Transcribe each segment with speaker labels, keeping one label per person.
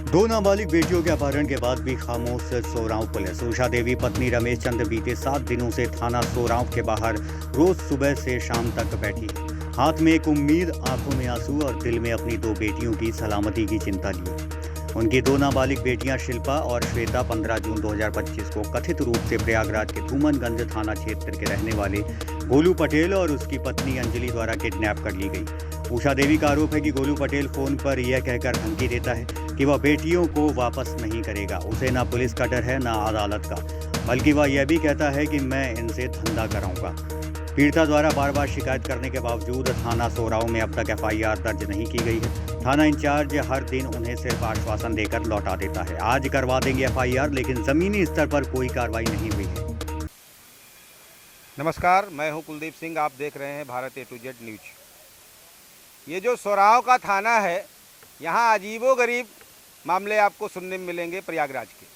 Speaker 1: दो नाबालिग बेटियों के अपहरण के बाद भी खामोश सोरांव पुलिस। उषा देवी पत्नी रमेश चंद्र बीते 7 दिनों से थाना सोरांव के बाहर रोज सुबह से शाम तक बैठी है। हाथ में एक उम्मीद, आंखों में आंसू और दिल में अपनी 2 बेटियों की सलामती की चिंता लिए। उनकी 2 नाबालिग बेटियां शिल्पा और श्वेता 15 जून 2025 को कथित रूप से प्रयागराज के धूमनगंज थाना क्षेत्र के रहने वाले गोलू पटेल और उसकी पत्नी अंजलि द्वारा किडनैप कर ली गई। उषा देवी का आरोप है कि गोलू पटेल फोन पर यह कहकर धमकी देता है कि वह बेटियों को वापस नहीं करेगा। उसे ना पुलिस का डर है ना अदालत का, बल्कि वह यह भी कहता है कि मैं इनसे धंधा कराऊंगा। पीड़िता द्वारा बार बार शिकायत करने के बावजूद थाना सोराव में अब तक FIR दर्ज नहीं की गई है। थाना इंचार्ज हर दिन उन्हें सिर्फ आश्वासन देकर लौटा देता है, आज करवा देंगे FIR, लेकिन जमीनी स्तर पर कोई कार्रवाई नहीं हुई है।
Speaker 2: नमस्कार, मैं हूं कुलदीप सिंह। आप देख रहे हैं Bharat A to Z news. ये जो सोराव का थाना है, यहाँ अजीबोगरीब मामले आपको सुनने में मिलेंगे प्रयागराज के।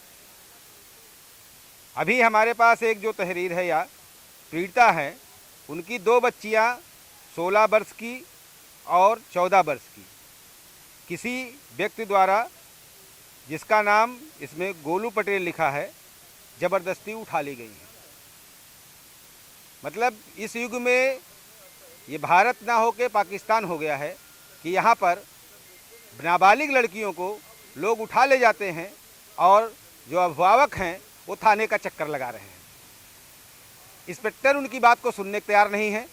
Speaker 2: अभी हमारे पास एक जो तहरीर है या पीड़िता है, उनकी 2 बच्चियाँ 16 वर्ष की और 14 वर्ष की किसी व्यक्ति द्वारा, जिसका नाम इसमें गोलू पटेल लिखा है, ज़बरदस्ती उठा ली गई है। मतलब इस युग में ये भारत ना होके पाकिस्तान हो गया है कि यहाँ पर नाबालिग लड़कियों को लोग उठा ले जाते हैं और जो अभिभावक हैं वो थाने का चक्कर लगा रहे हैं। इंस्पेक्टर उनकी बात को सुनने को तैयार नहीं है,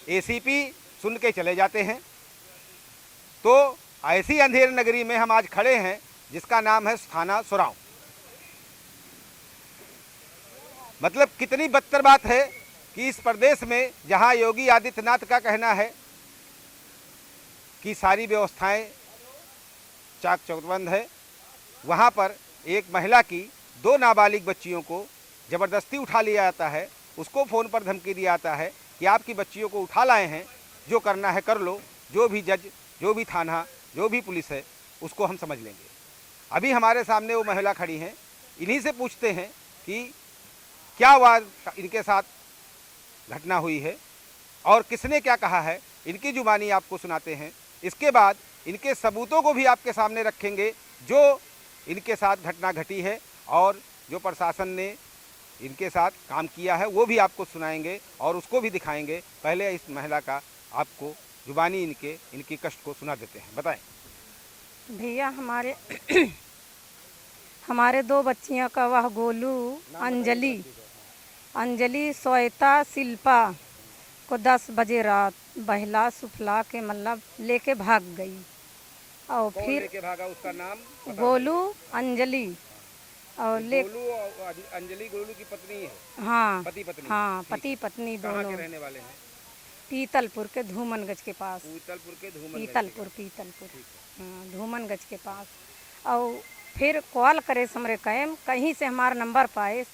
Speaker 2: ACP सुन के चले जाते हैं। तो ऐसी अंधेर नगरी में हम आज खड़े हैं जिसका नाम है थाना सोराव। मतलब कितनी बदतर बात है कि इस प्रदेश में जहां योगी आदित्यनाथ का कहना है कि सारी व्यवस्थाएं चाक चौबंद है, वहां पर एक महिला की 2 नाबालिग बच्चियों को ज़बरदस्ती उठा लिया जाता है। उसको फ़ोन पर धमकी दिया जाता है कि आपकी बच्चियों को उठा लाए हैं, जो करना है कर लो, जो भी जज, जो भी थाना, जो भी पुलिस है उसको हम समझ लेंगे। अभी हमारे सामने वो महिला खड़ी हैं, इन्हीं से पूछते हैं कि क्या हुआ, इनके साथ घटना हुई है और किसने क्या कहा है। इनकी जुबानी आपको सुनाते हैं। इसके बाद इनके सबूतों को भी आपके सामने रखेंगे जो इनके साथ घटना घटी है और जो प्रशासन ने इनके साथ काम किया है वो भी आपको सुनाएंगे और उसको भी दिखाएंगे। पहले इस महिला का आपको जुबानी इनकी कष्ट को सुना देते हैं। बताएं
Speaker 3: भैया, हमारे 2 बच्चियां का वह गोलू, अंजलि श्वेता शिल्पा को 10 बजे रात बहला सुफला के मतलब लेके भाग गई। और फिर
Speaker 2: लेके भागा, उसका नाम
Speaker 3: गोलू अंजलि और
Speaker 2: अंजलि गोलू की पत्नी है।
Speaker 3: हाँ,
Speaker 2: पति पत्नी।
Speaker 3: हाँ, पति पत्नी
Speaker 2: कहाँ
Speaker 3: दोनों।
Speaker 2: के रहने वाले हैं?
Speaker 3: पीतलपुर के धूमनगंज के पास।
Speaker 2: पीतलपुर।
Speaker 3: हाँ, धूमनगंज के पास। और फिर कॉल करे समरे कहीं से हमारा नंबर पाए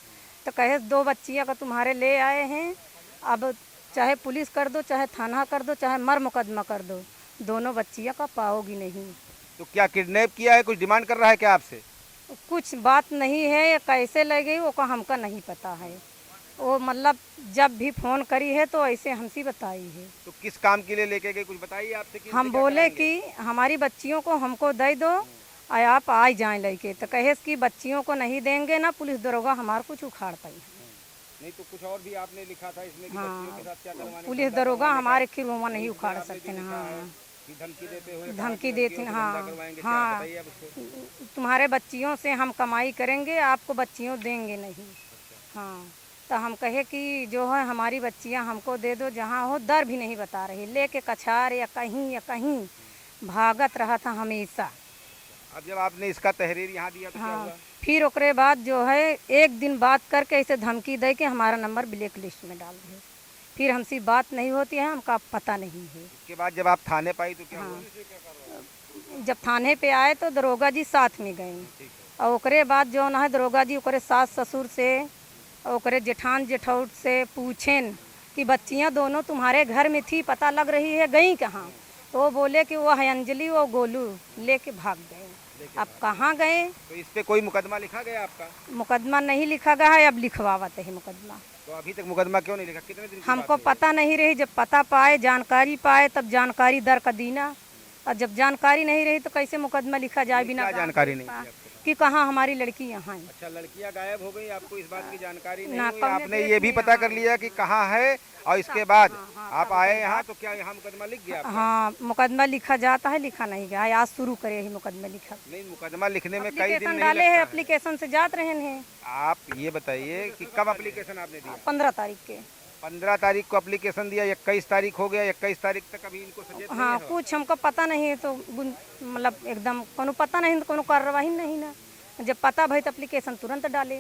Speaker 3: तो कहे 2 बच्चियां का तुम्हारे ले आए हैं, अब चाहे पुलिस कर दो, चाहे थाना कर दो, चाहे मर मुकदमा कर दो, दोनों बच्चियां का पाओगी नहीं।
Speaker 2: तो क्या किडनैप किया है? कुछ डिमांड कर रहा है क्या आपसे?
Speaker 3: कुछ बात नहीं है, ये कैसे ले गई वो का हमका नहीं पता है। वो मतलब जब भी फ़ोन करी है तो ऐसे हमसे बताई है।
Speaker 2: तो किस काम के लिए लेके गए, कुछ बताइए आपसे?
Speaker 3: हम बोले कि हमारी बच्चियों को हमको दे दो और आप आ जाए लेके, तो कहे कि बच्चियों को नहीं देंगे ना पुलिस दरोगा हमारा कुछ उखाड़ पाई।
Speaker 2: नहीं तो कुछ और भी आपने लिखा था इसमें कि बच्चियों के साथ क्या करवाने,
Speaker 3: पुलिस दरोगा हमारे खिरवा नहीं उखाड़ सकते ना। हाँ,
Speaker 2: धमकी देते हुए
Speaker 3: धमकी देते हैं। हाँ,
Speaker 2: हाँ,
Speaker 3: तुम्हारे बच्चियों से हम कमाई करेंगे, आपको बच्चियों देंगे नहीं। हाँ, तो हम कहे कि जो है हमारी बच्चियां हमको दे दो, जहाँ हो दर भी नहीं बता रही, लेके कछार या कहीं भागत रहा था हमेशा।
Speaker 2: अब जब आपने इसका तहरीर यहाँ दिया तो क्या हुआ?
Speaker 3: फिर ओकरे बाद जो है एक दिन बात करके ऐसे धमकी दे के हमारा नंबर ब्लैक लिस्ट में डाल दिया। फिर हमसे बात नहीं होती है, हमका पता नहीं है।
Speaker 2: उसके बाद जब आप थाने पाई तो क्या हुआ?
Speaker 3: जब थाने पे आए तो दरोगा जी साथ में गए और ओकरे बाद जो है दरोगा जी ओकरे सास ससुर से ओकरे जेठान जेठौट से पूछें कि बच्चियां दोनों तुम्हारे घर में थी, पता लग रही है, गई कहाँ? तो वो बोले कि वो है अंजलि, वो गोलू लेके भाग गए। अब कहाँ गए?
Speaker 2: तो इस पे कोई मुकदमा लिखा गया आपका?
Speaker 3: मुकदमा नहीं लिखा गया है, अब लिखवावत है मुकदमा।
Speaker 2: तो अभी तक मुकदमा क्यों नहीं लिखा? कितने दिन की
Speaker 3: हमको
Speaker 2: बात है?
Speaker 3: पता नहीं रही, जब पता पाए जानकारी पाए तब जानकारी दर का दीना और जब जानकारी नहीं रही तो कैसे मुकदमा लिखा जाए बिना
Speaker 2: क्या जानकारी नहीं थी आपको?
Speaker 3: कि कहाँ हमारी लड़की यहाँ है।
Speaker 2: अच्छा, लड़कियां गायब हो गई, आपको इस बात की जानकारी नहीं
Speaker 3: ना,
Speaker 2: हुई,
Speaker 3: कौन
Speaker 2: आपने
Speaker 3: देख
Speaker 2: ये भी
Speaker 3: लिया,
Speaker 2: पता कर लिया कि कहाँ है और इसके बाद
Speaker 3: हाँ,
Speaker 2: आप आए यहाँ तो क्या यहाँ मुकदमा लिख गया आपका?
Speaker 3: हाँ, मुकदमा लिखा जाता है, लिखा नहीं गया, आज शुरू करे ही मुकदमा लिखा।
Speaker 2: नहीं, मुकदमा लिखने में कई दिन
Speaker 3: एप्लीकेशन
Speaker 2: नहीं
Speaker 3: डाले हैं,
Speaker 2: लगता है।
Speaker 3: एप्लीकेशन से जात रहे हैं।
Speaker 2: आप ये बताइए कि कब एप्लीकेशन आपने दिया?
Speaker 3: 15 तारीख के।
Speaker 2: 15 तारीख को एप्लीकेशन दिया, 21 तारीख हो गया, 21 तारीख तक अभी इनको सजेत नहीं
Speaker 3: हाँ,
Speaker 2: है।
Speaker 3: कुछ हमको पता नहीं है तो मतलब एकदम कोनो पता नहीं तो कोनो कार्रवाई नहीं ना। जब पता भई तो एप्लीकेशन तुरंत डाले।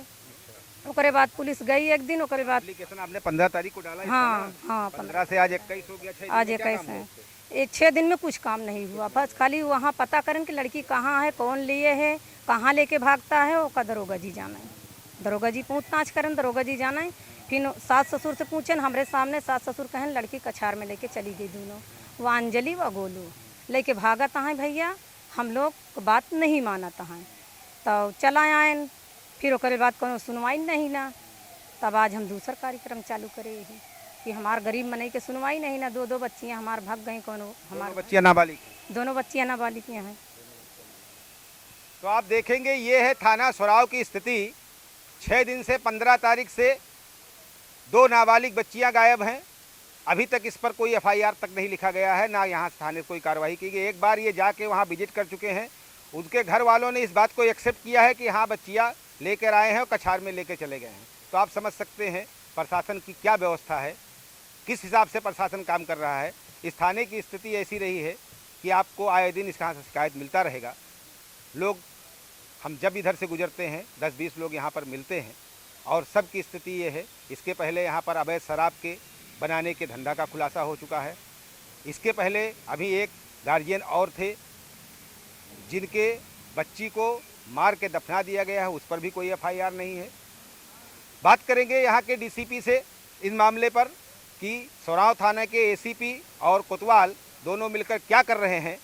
Speaker 3: ओकरे बाद पुलिस गई एक दिन, ओकरे बाद
Speaker 2: एप्लीकेशन आपने 15 तारीख को डाला?
Speaker 3: हाँ हाँ
Speaker 2: 15 से आज 21 हो गया, 6 दिन
Speaker 3: आज
Speaker 2: में क्या
Speaker 3: 21
Speaker 2: काम
Speaker 3: है।
Speaker 2: हुआ?
Speaker 3: ये 6 दिन में कुछ काम नहीं हुआ, बस खाली वहाँ पता करें कि लड़की कहाँ है, कौन लिए है, कहाँ लेके भागता है, वो का दरोगा जी जाना है। दरोगा जी पूछताछ करें, दरोगा जी जाना है। फिर सास ससुर से पूछें, हमारे सामने सास ससुर कहें लड़की कछार में लेके चली गई दोनों, वो अंजलि व गोलू लेके भागा तहाँ भैया, हम लोग बात नहीं माना तहाँ, तो चला आए। फिर ओकरे बाद कोनो सुनवाई नहीं ना, तब आज हम दूसरा कार्यक्रम चालू करे ही कि हमार गरीब मनई के सुनवाई नहीं ना। दो बच्चियाँ हमार भाग गई, कोनो हमार
Speaker 2: बच्चियां नाबालिग।
Speaker 3: दोनों बच्चियाँ नाबालिग हैं।
Speaker 2: तो आप देखेंगे ये है थाना सोराव की स्थिति। 6 दिन से 15 तारीख से 2 नाबालिग बच्चियां गायब हैं। अभी तक इस पर कोई एफआईआर तक नहीं लिखा गया है, ना यहाँ थाने कोई कार्रवाई की गई। एक बार ये जाके वहाँ विजिट कर चुके हैं, उनके घर वालों ने इस बात को एक्सेप्ट किया है कि हाँ बच्चियाँ लेकर आए हैं और कछार में लेके चले गए हैं। तो आप समझ सकते हैं प्रशासन की क्या व्यवस्था है, किस हिसाब से प्रशासन काम कर रहा है। इस थाने की स्थिति ऐसी रही है कि आपको आए दिन इसका शिकायत मिलता रहेगा। लोग, हम जब इधर से गुजरते हैं 10-20 लोग यहाँ पर मिलते हैं और सबकी स्थिति ये है। इसके पहले यहाँ पर अवैध शराब के बनाने के धंधा का खुलासा हो चुका है। इसके पहले अभी एक गार्जियन और थे जिनके बच्ची को मार के दफना दिया गया है, उस पर भी कोई एफआईआर नहीं है। बात करेंगे यहाँ के डीसीपी से इस मामले पर कि सोराव थाना के एसीपी और कोतवाल दोनों मिलकर क्या कर रहे हैं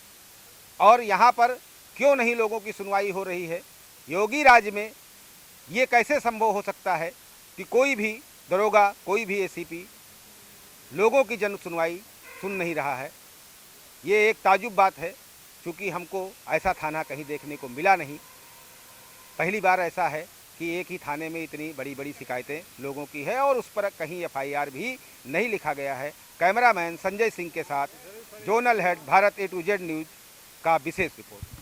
Speaker 2: और यहाँ पर क्यों नहीं लोगों की सुनवाई हो रही है। योगी राज में ये कैसे संभव हो सकता है कि कोई भी दरोगा, कोई भी एसीपी लोगों की जन सुनवाई सुन नहीं रहा है। ये एक ताजुब बात है, क्योंकि हमको ऐसा थाना कहीं देखने को मिला नहीं। पहली बार ऐसा है कि एक ही थाने में इतनी बड़ी बड़ी शिकायतें लोगों की है और उस पर कहीं एफआईआर भी नहीं लिखा गया है। कैमरामैन संजय सिंह के साथ zonal head Bharat A to Z news का विशेष रिपोर्ट।